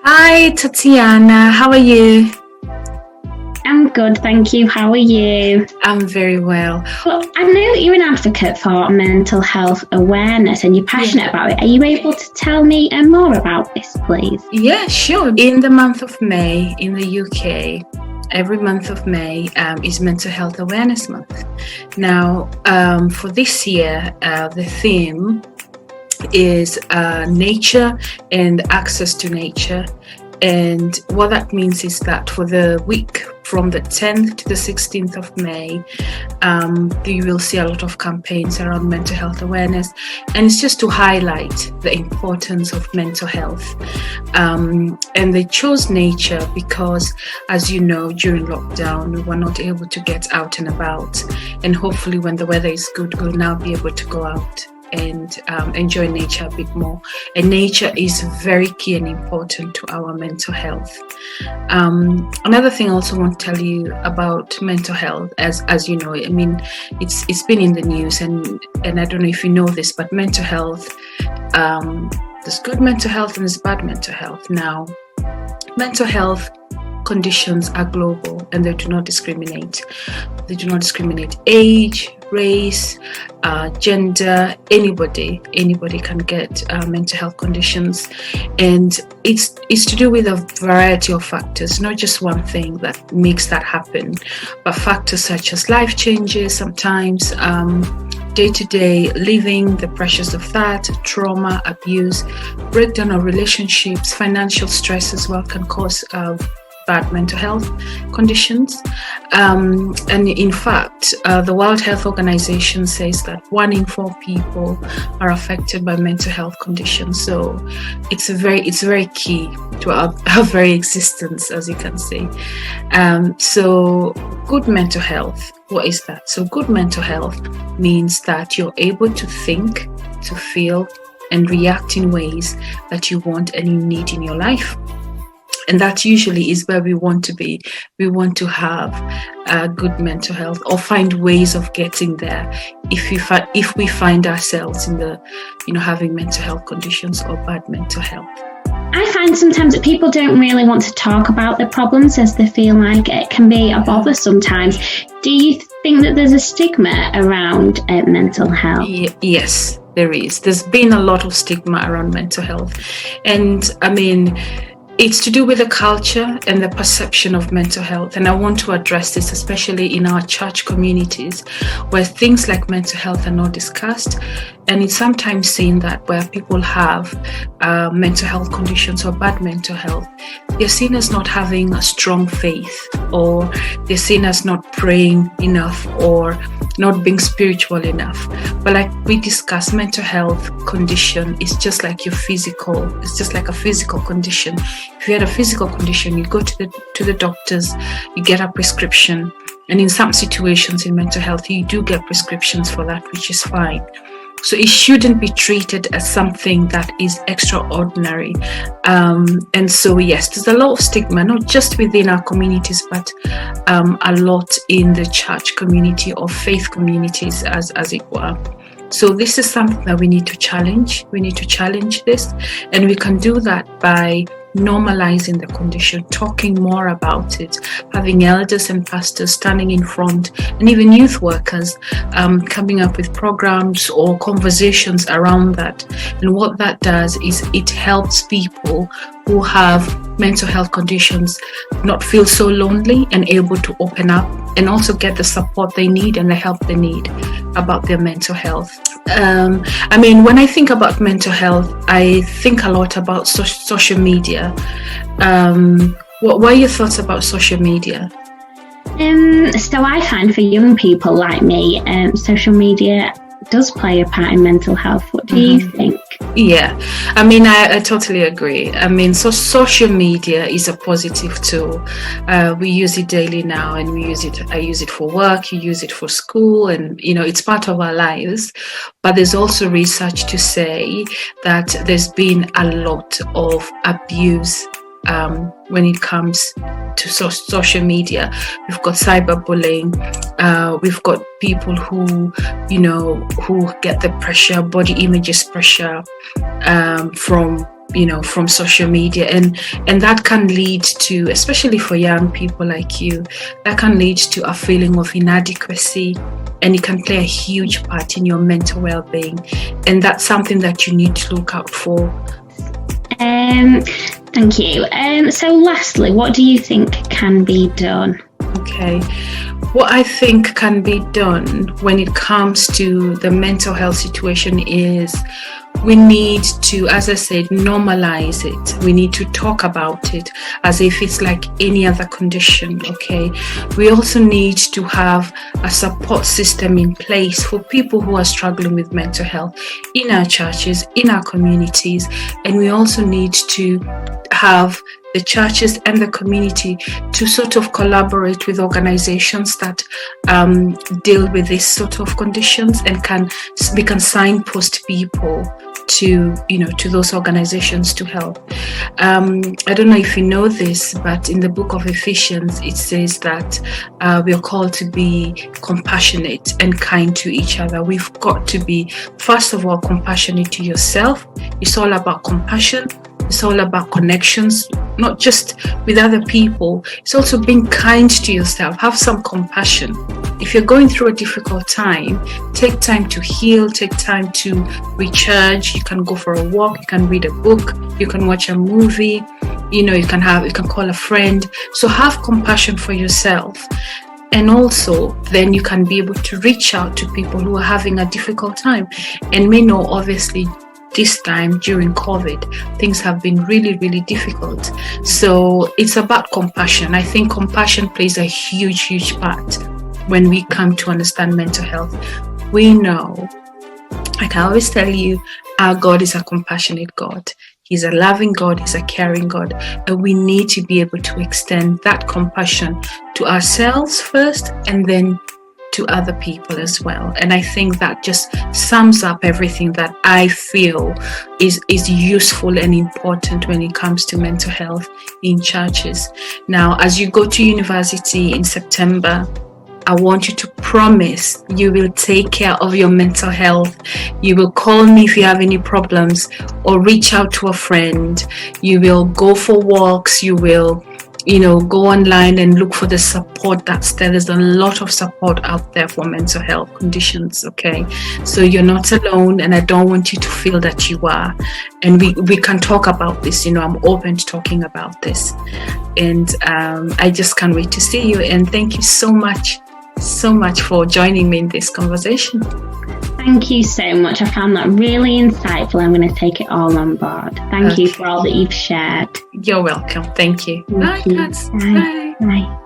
Hi, Tatiana. How are you? I'm good, thank you. How are you? I'm very well. Well, I know that you're an advocate for mental health awareness and you're passionate Yeah. about it. Are you able to tell me more about this, please? Yeah, sure. In the month of May in the UK, every month of May is Mental Health Awareness Month. Now, for this year, the theme is nature and access to nature. And what that means is that for the week from the 10th to the 16th of May, you will see a lot of campaigns around mental health awareness. And it's just to highlight the importance of mental health. And they chose nature because, as you know, during lockdown, we were not able to get out and about. And hopefully when the weather is good, we'll now be able to go out and enjoy nature a bit more. And nature is very key and important to our mental health. Another thing I also want to tell you about mental health, as you know, I mean, it's been in the news, and I don't know if you know this, but mental health, there's good mental health and there's bad mental health. Now, mental health conditions are global and they do not discriminate. They do not discriminate age, race, gender. Anybody can get mental health conditions, and it's to do with a variety of factors, not just one thing that makes that happen, but factors such as life changes, sometimes day-to-day living, the pressures of that, trauma, abuse, breakdown of relationships, financial stress as well can cause bad mental health conditions. And in fact, the World Health Organization says that 1 in 4 people are affected by mental health conditions. So it's very key to our very existence, as you can see. So good mental health, what is that? So good mental health means that you're able to think, to feel, and react in ways that you want and you need in your life. And that usually is where we want to be. We want to have good mental health, or find ways of getting there if we find ourselves in the, having mental health conditions or bad mental health. I find sometimes that people don't really want to talk about their problems as they feel like it can be a bother sometimes. Do you think that there's a stigma around mental health? Yes, there is. There's been a lot of stigma around mental health. And I mean, it's to do with the culture and the perception of mental health. And I want to address this, especially in our church communities, where things like mental health are not discussed. And it's sometimes seen that where people have mental health conditions or bad mental health, they're seen as not having a strong faith, or they're seen as not praying enough, or not being spiritual enough. But like we discussed, mental health condition is just like your physical. It's just like a physical condition. If you had a physical condition, you go to the doctors, you get a prescription. And in some situations in mental health, you do get prescriptions for that, which is fine. So it shouldn't be treated as something that is extraordinary. And so, yes, there's a lot of stigma, not just within our communities, but a lot in the church community or faith communities, as it were. So this is something that we need to challenge. We need to challenge this. And we can do that by normalizing the condition, talking more about it, having elders and pastors standing in front, and even youth workers coming up with programs or conversations around that. And what that does is it helps people who have mental health conditions not feel so lonely and able to open up and also get the support they need and the help they need about their mental health. I mean, when I think about mental health, I think a lot about social media. What are your thoughts about social media? So I find for young people like me, social media does play a part in mental health. What do you think? Yeah, I mean, I totally agree. I mean, so social media is a positive tool. We use it daily now, and I use it for work, you use it for school, and, it's part of our lives. But there's also research to say that there's been a lot of abuse when it comes to social media. We've got cyberbullying. We've got people who get the pressure, body images pressure from from social media, and that can lead to, especially for young people like you, that can lead to a feeling of inadequacy, and it can play a huge part in your mental well-being, and that's something that you need to look out for. Thank you. So lastly, what do you think can be done? Okay, what I think can be done when it comes to the mental health situation is we need to, as I said, normalize it. We need to talk about it as if it's like any other condition, okay? We also need to have a support system in place for people who are struggling with mental health in our churches, in our communities, and we also need to have the churches and the community to sort of collaborate with organizations that deal with this sort of conditions, and we can signpost people to those organizations to help. I don't know if you know this, but in the book of Ephesians, it says that we are called to be compassionate and kind to each other. We've got to be, first of all, compassionate to yourself. It's all about compassion. It's all about connections, not just with other people. It's also being kind to yourself. Have some compassion. If you're going through a difficult time, take time to heal, take time to recharge. You can go for a walk, you can read a book, you can watch a movie, you can call a friend. So have compassion for yourself. And also, then you can be able to reach out to people who are having a difficult time. And we know, obviously, this time during COVID, things have been really, really difficult. So it's about compassion. I think compassion plays a huge, huge part when we come to understand mental health. We know, like I always tell you, our God is a compassionate God. He's a loving God, He's a caring God, and we need to be able to extend that compassion to ourselves first, and then to other people as well. And I think that just sums up everything that I feel is useful and important when it comes to mental health in churches. Now, as you go to university in September, I want you to promise you will take care of your mental health. You will call me if you have any problems, or reach out to a friend. You will go for walks. You will go online and look for the support that's there. There's a lot of support out there for mental health conditions, okay? So you're not alone, and I don't want you to feel that you are. And we can talk about this. I'm open to talking about this. And I just can't wait to see you. And thank you so much for joining me in this conversation. Thank you so much. I found that really insightful. I'm going to take it all on board. Thank you for all that you've shared. You're welcome. Thank you. Thank you. Bye. Bye. Bye.